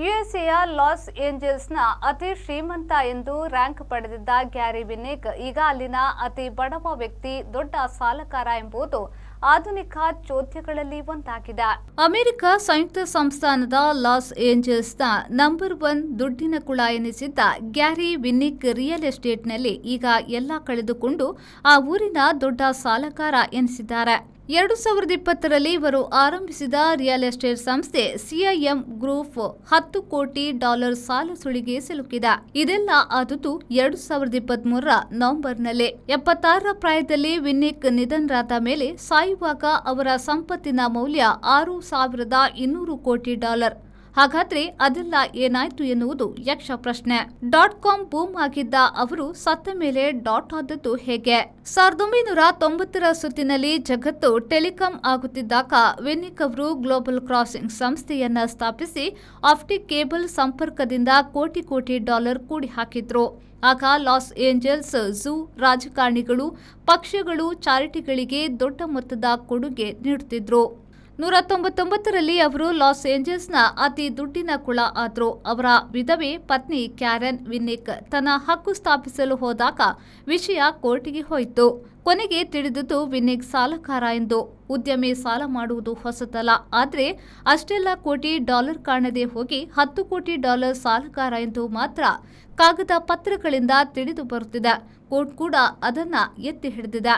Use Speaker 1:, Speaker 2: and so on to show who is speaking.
Speaker 1: ಯುಎಸ್ಎಯ loss ಏಂಜಲ್ಸ್ನ ಅತಿ ಶ್ರೀಮಂತ ಎಂದು ರ್ಯಾಂಕ್ ಪಡೆದಿದ್ದ ಗ್ಯಾರಿ ವಿನ್ನಿಕ್ ಈಗ ಅಲ್ಲಿನ ಅತಿ ಬಡವ ವ್ಯಕ್ತಿ, ದೊಡ್ಡ ಸಾಲಗಾರ ಎಂಬುದು ಆಧುನಿಕ ಚೋದ್ಯಗಳಲ್ಲಿ ಒಂದಾಗಿದೆ. ಅಮೆರಿಕ ಸಂಯುಕ್ತ ಸಂಸ್ಥಾನದ ಲಾಸ್ ಏಂಜಲ್ಸ್ನ ನಂಬರ್ 1 ದುಡ್ಡಿನ ಕುಳ ಎನಿಸಿದ್ದ ಗ್ಯಾರಿ ವಿನ್ನಿಕ್ ರಿಯಲ್ ಎಸ್ಟೇಟ್ನಲ್ಲಿ ಈಗ ಎಲ್ಲ ಕಳೆದುಕೊಂಡು ಆ ಊರಿನ ದೊಡ್ಡ ಸಾಲಗಾರ ಎನಿಸಿದ್ದಾರೆ. 2020ರಲ್ಲಿ ಇವರು ಆರಂಭಿಸಿದ ರಿಯಲ್ ಎಸ್ಟೇಟ್ ಸಂಸ್ಥೆ ಸಿಐಎಂ ಗ್ರೂಪ್ $10 ಕೋಟಿ ಸಾಲ ಸುಳಿಗೆ ಸಿಲುಕಿದೆ. ಇದೆಲ್ಲ ಆದುದು 2023ರ ನವೆಂಬರ್ನಲ್ಲಿ. 76ರ ಪ್ರಾಯದಲ್ಲಿ ವಿನ್ನಿಕ್ ನಿಧನರಾದ ಮೇಲೆ ಸಾಯುವಾಗ ಅವರ ಸಂಪತ್ತಿನ ಮೌಲ್ಯ $6,200 ಕೋಟಿ. ಹಾಗಾದ್ರೆ ಅದೆಲ್ಲ ಏನಾಯ್ತು ಎನ್ನುವುದು ಯಕ್ಷ ಪ್ರಶ್ನೆ. .com ಬೂಮ್ ಆಗಿದ್ದ ಅವರು ಸತ್ತ ಮೇಲೆ ಡಾಟ್ ಆದದ್ದು ಹೇಗೆ? 1990ರ ಸುತ್ತಿನಲ್ಲಿ ಜಗತ್ತು ಟೆಲಿಕಾಂ ಆಗುತ್ತಿದ್ದಾಗ ವಿನ್ನಿಕ್ ಅವರು ಗ್ಲೋಬಲ್ ಕ್ರಾಸಿಂಗ್ ಸಂಸ್ಥೆಯನ್ನ ಸ್ಥಾಪಿಸಿ ಆಪ್ಟಿಕ್ ಕೇಬಲ್ ಸಂಪರ್ಕದಿಂದ ಕೋಟಿ ಕೂಡಿ ಹಾಕಿದ್ರು. ಆಗ ಲಾಸ್ ಏಂಜಲ್ಸ್ ಝೂ ರಾಜಕಾರಣಿಗಳು, ಪಕ್ಷಗಳು ಚಾರಿಟಿಗಳಿಗೆ ದೊಡ್ಡ ಮೊತ್ತದ ಕೊಡುಗೆ ನೀಡುತ್ತಿದ್ರು. 1999ರಲ್ಲಿ ಅವರು ಲಾಸ್ ಏಂಜಲ್ಸ್ನ ಅತಿ ದುಡ್ಡಿನ ಕುಳ ಆದ್ರು. ಅವರ ವಿಧವೆ ಪತ್ನಿ ಕ್ಯಾರೆನ್ ವಿನ್ನಿಕ್ ತನ್ನ ಹಕ್ಕು ಸ್ಥಾಪಿಸಲು ಹೋದಾಗ ವಿಷಯ ಕೋರ್ಟಿಗೆ ಹೋಯಿತು. ಕೊನೆಗೆ ತಿಳಿದಿದ್ದು ವಿನ್ನಿಕ್ ಸಾಲಗಾರ ಎಂದು. ಉದ್ಯಮಿ ಸಾಲ ಮಾಡುವುದು ಹೊಸತಲ್ಲ, ಆದ್ರೆ ಅಷ್ಟೆಲ್ಲ ಕೋಟಿ ಕಾಣದೆ ಹೋಗಿ $10 ಕೋಟಿ ಸಾಲಗಾರ ಎಂದು ಮಾತ್ರ ಕಾಗದ ಪತ್ರಗಳಿಂದ ತಿಳಿದು ಬರುತ್ತಿದೆ. ಕೋರ್ಟ್ ಕೂಡ ಅದನ್ನ ಎತ್ತಿ ಹಿಡಿದಿದೆ.